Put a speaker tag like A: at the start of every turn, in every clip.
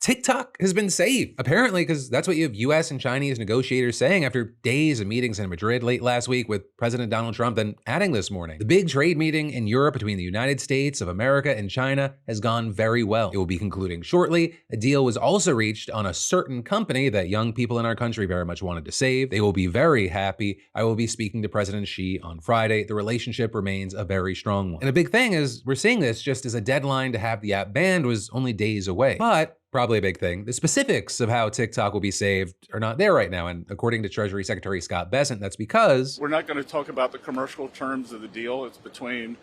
A: TikTok has been saved, apparently, because that's what you have US and Chinese negotiators saying after days of meetings in Madrid late last week with President Donald Trump, then adding this morning. The big trade meeting in Europe between the United States of America and China has gone very well. It will be concluding shortly. A deal was also reached on a certain company that young people in our country very much wanted to save. They will be very happy. I will be speaking to President Xi on Friday. The relationship remains a very strong one. And a big thing is we're seeing this just as a deadline to have the app banned was only days away. But probably a big thing. The specifics of how TikTok will be saved are not there right now. And according to Treasury Secretary Scott Bessent, that's because
B: we're not going to talk about the commercial terms of the deal. It's between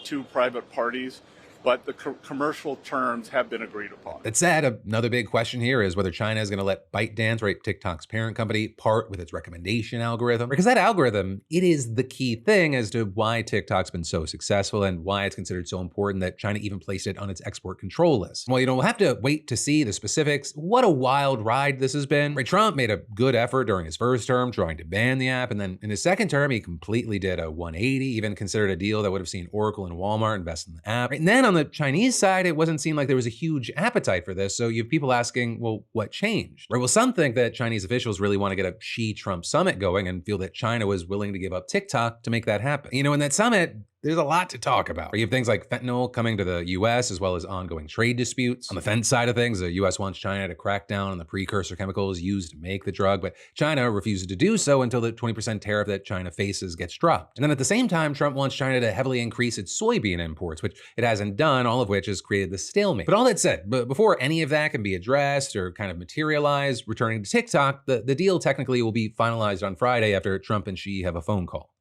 B: two private parties. But the commercial terms have been agreed upon.
A: That said, another big question here is whether China is going to let ByteDance, right, TikTok's parent company, part with its recommendation algorithm. Because that algorithm, it is the key thing as to why TikTok's been so successful and why it's considered so important that China even placed it on its export control list. Well, we'll have to wait to see the specifics. What a wild ride this has been. Right, Trump made a good effort during his first term trying to ban the app, and then in his second term, he completely did a 180, even considered a deal that would have seen Oracle and Walmart invest in the app. Right, and then on the Chinese side, it wasn't seem like there was a huge appetite for this. So you have people asking, well, what changed? Right? Well, some think that Chinese officials really want to get a Xi-Trump summit going and feel that China was willing to give up TikTok to make that happen. In that summit, there's a lot to talk about. You have things like fentanyl coming to the US, as well as ongoing trade disputes. On the fence side of things, the US wants China to crack down on the precursor chemicals used to make the drug, but China refuses to do so until the 20% tariff that China faces gets dropped. And then at the same time, Trump wants China to heavily increase its soybean imports, which it hasn't done, all of which has created this stalemate. But all that said, before any of that can be addressed or kind of materialize, returning to TikTok, the deal technically will be finalized on Friday after Trump and Xi have a phone call.